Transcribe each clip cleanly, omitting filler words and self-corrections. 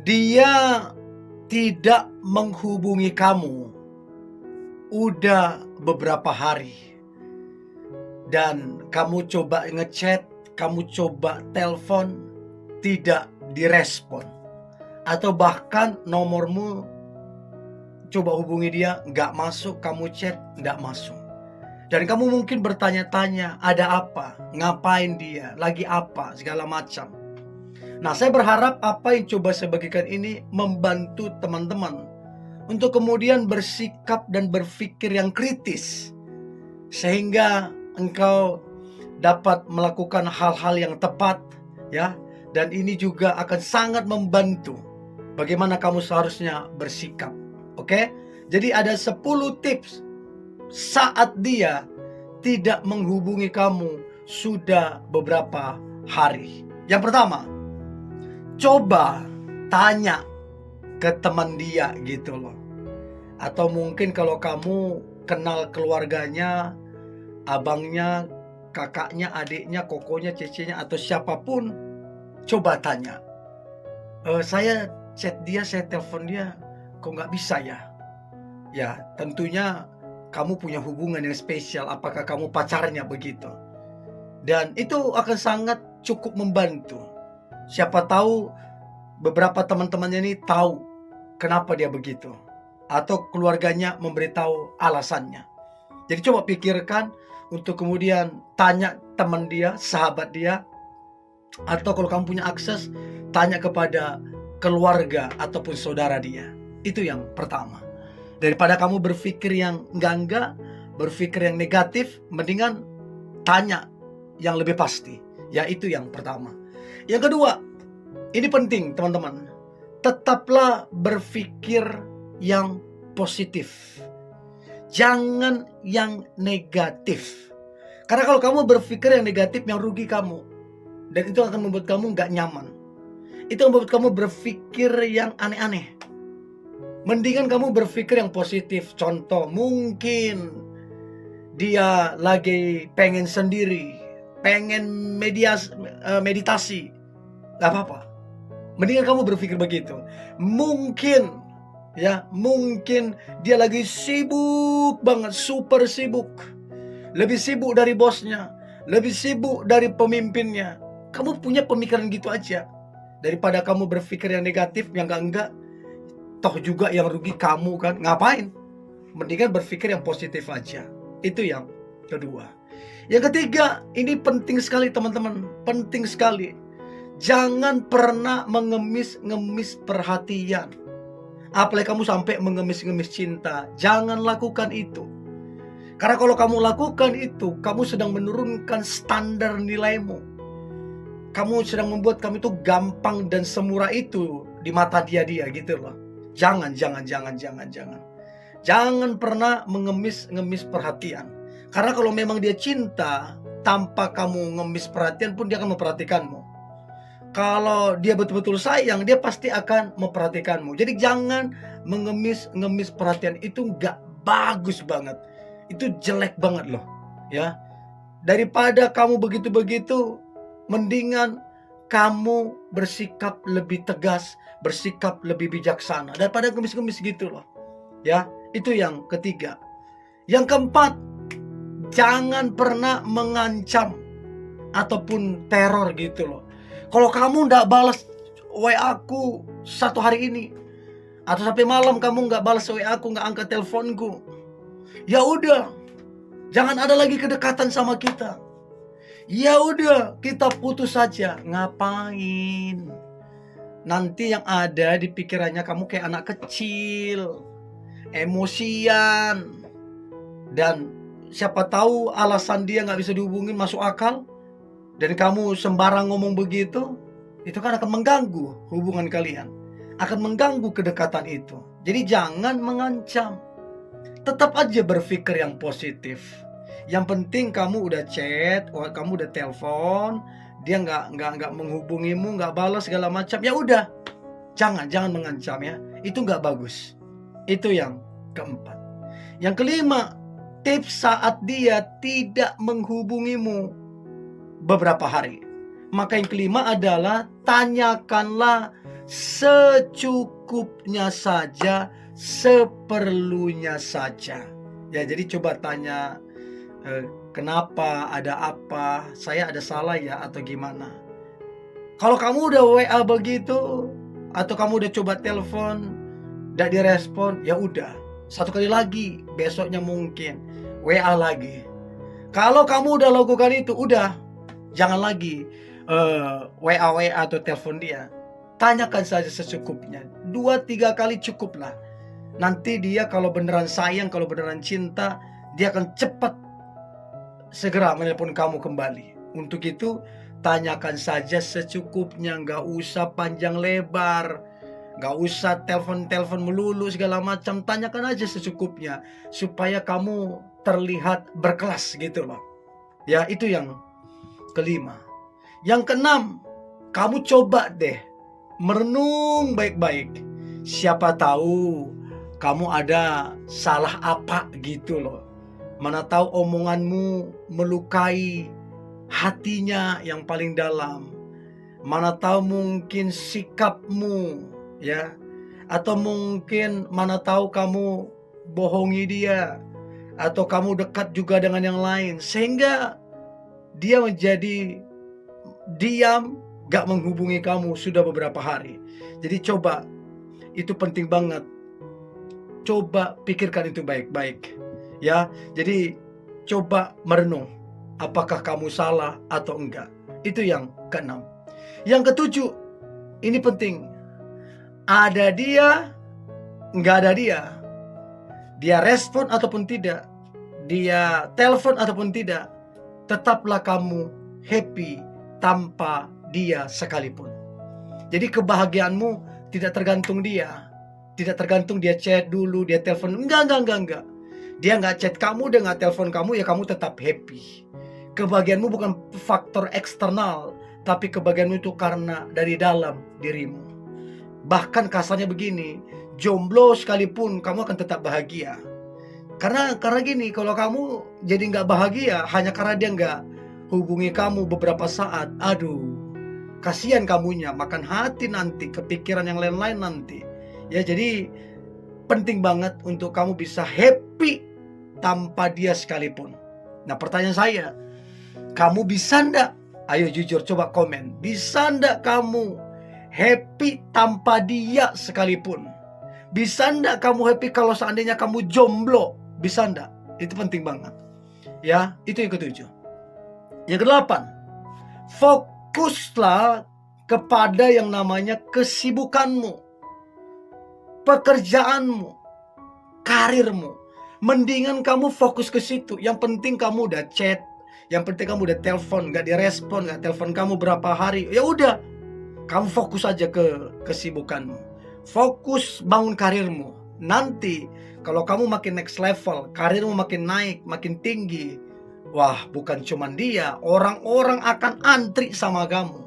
dia tidak menghubungi kamu udah beberapa hari, dan kamu coba ngechat, kamu coba telepon, tidak direspon, atau bahkan nomormu coba hubungi dia, nggak masuk, kamu chat, nggak masuk. Dan kamu mungkin bertanya-tanya, ada apa? Ngapain dia? Lagi apa? Segala macam. Nah, saya berharap apa yang coba saya bagikan ini membantu teman-teman untuk kemudian bersikap dan berpikir yang kritis, sehingga engkau dapat melakukan hal-hal yang tepat, ya. Dan ini juga akan sangat membantu bagaimana kamu seharusnya bersikap. Oke? Jadi ada 10 tips saat dia tidak menghubungi kamu sudah beberapa hari. Yang pertama, coba tanya ke teman dia gitu loh. Atau mungkin kalau kamu kenal keluarganya, abangnya, kakaknya, adiknya, kokonya, cecenya, atau siapapun, coba tanya. Saya chat dia, saya telepon dia, kok nggak bisa ya? Ya, tentunya kamu punya hubungan yang spesial, apakah kamu pacarnya begitu. Dan itu akan sangat cukup membantu. Siapa tahu beberapa teman-temannya ini tahu kenapa dia begitu, atau keluarganya memberitahu alasannya. Jadi coba pikirkan untuk kemudian tanya teman dia, sahabat dia, atau kalau kamu punya akses, tanya kepada keluarga ataupun saudara dia. Itu yang pertama. Daripada kamu berpikir yang enggak, berpikir yang negatif, mendingan tanya yang lebih pasti. Ya, itu yang pertama. Yang kedua, ini penting teman-teman. Tetaplah berpikir yang positif. Jangan yang negatif. Karena kalau kamu berpikir yang negatif, yang rugi kamu. Dan itu akan membuat kamu nggak nyaman. Itu membuat kamu berpikir yang aneh-aneh. Mendingan kamu berpikir yang positif. Contoh, mungkin dia lagi pengen sendiri, pengen meditasi, gak apa-apa. Mendingan kamu berpikir begitu. Mungkin dia lagi sibuk banget, super sibuk, lebih sibuk dari bosnya, lebih sibuk dari pemimpinnya. Kamu punya pemikiran gitu aja, daripada kamu berpikir yang negatif, yang enggak. Toh juga yang rugi kamu kan, ngapain? Mendingan berpikir yang positif aja. Itu yang kedua. Yang ketiga, ini penting sekali teman-teman, penting sekali. Jangan pernah mengemis-ngemis perhatian. Apalagi kamu sampai mengemis-ngemis cinta. Jangan lakukan itu. Karena kalau kamu lakukan itu, kamu sedang menurunkan standar nilaimu. Kamu sedang membuat kamu itu gampang dan semurah itu di mata dia gitu loh. Jangan. Jangan pernah mengemis-ngemis perhatian. Karena kalau memang dia cinta, tanpa kamu ngemis perhatian pun dia akan memperhatikanmu. Kalau dia betul-betul sayang, dia pasti akan memperhatikanmu. Jadi jangan mengemis-ngemis perhatian. Itu gak bagus banget. Itu jelek banget loh. Ya. Daripada kamu begitu-begitu, mendingan kamu bersikap lebih tegas, bersikap lebih bijaksana daripada ngemis-ngemis gitu loh. Ya, itu yang ketiga. Yang keempat, jangan pernah mengancam ataupun teror gitu loh. Kalau kamu nggak balas WA aku 1 hari ini, atau sampai malam kamu nggak balas WA aku, nggak angkat teleponku, ya udah, jangan ada lagi kedekatan sama kita. Ya udah, kita putus saja. Ngapain? Nanti yang ada di pikirannya kamu kayak anak kecil, emosian, dan siapa tahu alasan dia nggak bisa dihubungin masuk akal, dan kamu sembarang ngomong begitu, itu kan akan mengganggu hubungan kalian, akan mengganggu kedekatan itu. Jadi jangan mengancam, tetap aja berpikir yang positif. Yang penting kamu udah chat, kamu udah telepon, dia nggak menghubungimu, nggak balas segala macam, ya udah, jangan mengancam ya, itu nggak bagus. Itu yang keempat. Yang kelima, tips saat dia tidak menghubungimu beberapa hari. Maka yang kelima adalah tanyakanlah secukupnya saja, seperlunya saja. Ya, jadi coba tanya, kenapa, ada apa, saya ada salah ya atau gimana. Kalau kamu udah WA begitu, atau kamu udah coba telepon, nggak direspon, ya udah, satu kali lagi, besoknya mungkin WA lagi. Kalau kamu udah lakukan itu, udah, jangan lagi WA atau telepon dia. Tanyakan saja secukupnya, 2-3 kali cukuplah. Nanti dia kalau beneran sayang, kalau beneran cinta, dia akan cepat segera menelpon kamu kembali. Untuk itu, tanyakan saja secukupnya, nggak usah panjang lebar, nggak usah telepon-telepon melulu segala macam. Tanyakan aja secukupnya, supaya kamu terlihat berkelas gitu loh. Ya, itu yang kelima. Yang keenam, kamu coba deh merenung baik-baik. Siapa tahu kamu ada salah apa gitu loh. Mana tahu omonganmu melukai hatinya yang paling dalam. Mana tahu mungkin sikapmu, ya, atau mungkin mana tahu kamu bohongi dia, atau kamu dekat juga dengan yang lain, sehingga dia menjadi diam, gak menghubungi kamu sudah beberapa hari. Jadi coba, itu penting banget. Coba pikirkan itu baik-baik, ya. Jadi coba merenung, apakah kamu salah atau enggak. Itu yang keenam. Yang ketujuh, ini penting. Ada dia, enggak ada dia. Dia respon ataupun tidak, dia telepon ataupun tidak, tetaplah kamu happy tanpa dia sekalipun. Jadi kebahagiaanmu tidak tergantung dia. Tidak tergantung dia chat dulu, dia telepon. Enggak. Dia nggak chat kamu, dia nggak telepon kamu, ya kamu tetap happy. Kebahagiaanmu bukan faktor eksternal, tapi kebahagiaanmu itu karena dari dalam dirimu. Bahkan kasarnya begini, jomblo sekalipun kamu akan tetap bahagia. Karena gini, kalau kamu jadi nggak bahagia hanya karena dia nggak hubungi kamu beberapa saat, aduh, kasihan kamunya, makan hati nanti, kepikiran yang lain-lain nanti. Ya, jadi penting banget untuk kamu bisa happy tanpa dia sekalipun. Nah, pertanyaan saya, kamu bisa ndak? Ayo jujur, coba komen. Bisa ndak kamu happy tanpa dia sekalipun? Bisa ndak kamu happy kalau seandainya kamu jomblo? Bisa ndak? Itu penting banget. Ya, itu yang ketujuh. Yang kedelapan, fokuslah kepada yang namanya kesibukanmu, pekerjaanmu, karirmu. Mendingan kamu fokus ke situ. Yang penting kamu udah chat, yang penting kamu udah telepon, gak direspon, gak telepon kamu berapa hari, ya udah, kamu fokus aja ke kesibukanmu. Fokus bangun karirmu. Nanti kalau kamu makin next level, karirmu makin naik, makin tinggi, wah, bukan cuman dia, orang-orang akan antri sama kamu.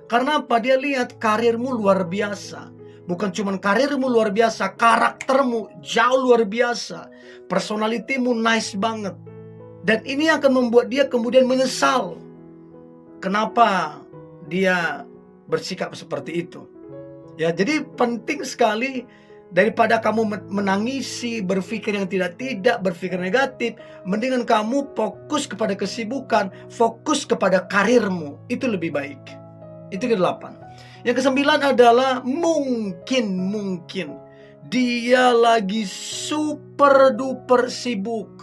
Karena apa? Dia lihat karirmu luar biasa. Bukan cuman karirmu luar biasa, karaktermu jauh luar biasa, personalitimu nice banget. Dan ini akan membuat dia kemudian menyesal kenapa dia bersikap seperti itu. Ya, jadi penting sekali, daripada kamu menangisi, berpikir yang tidak, berpikir negatif, mendingan kamu fokus kepada kesibukan, fokus kepada karirmu. Itu lebih baik. Itu ke-8. Yang ke-9 adalah mungkin dia lagi super duper sibuk.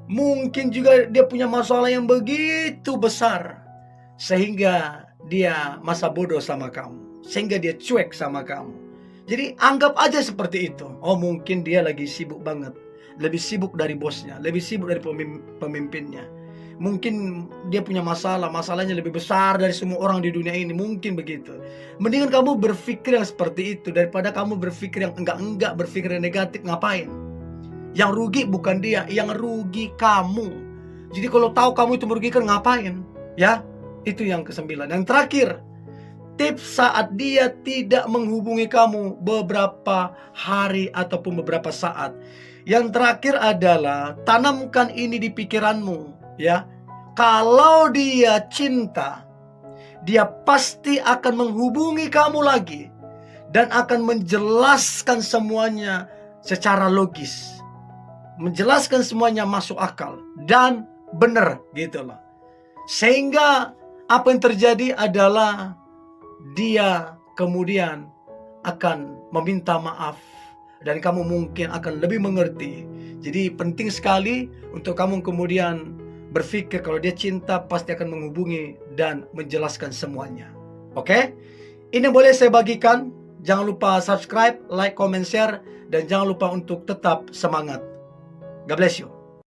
Mungkin juga dia punya masalah yang begitu besar, sehingga dia masa bodoh sama kamu, sehingga dia cuek sama kamu. Jadi anggap aja seperti itu. Oh, mungkin dia lagi sibuk banget, lebih sibuk dari bosnya, lebih sibuk dari pemimpinnya. Mungkin dia punya masalahnya lebih besar dari semua orang di dunia ini. Mungkin begitu. Mendingan kamu berpikir yang seperti itu daripada kamu berpikir yang enggak, berpikir yang negatif. Ngapain? Yang rugi bukan dia, yang rugi kamu. Jadi kalau tahu kamu itu merugikan, ngapain? Ya, itu yang ke-9. Yang terakhir, tips saat dia tidak menghubungi kamu beberapa hari ataupun beberapa saat. Yang terakhir adalah tanamkan ini di pikiranmu, ya. Kalau dia cinta, dia pasti akan menghubungi kamu lagi. dan akan menjelaskan semuanya secara logis. Menjelaskan semuanya masuk akal dan benar gitu loh. Sehingga apa yang terjadi adalah dia kemudian akan meminta maaf dan kamu mungkin akan lebih mengerti. Jadi penting sekali untuk kamu kemudian berpikir kalau dia cinta pasti akan menghubungi dan menjelaskan semuanya. Oke? Ini boleh saya bagikan. Jangan lupa subscribe, like, comment, share, dan jangan lupa untuk tetap semangat. God bless you.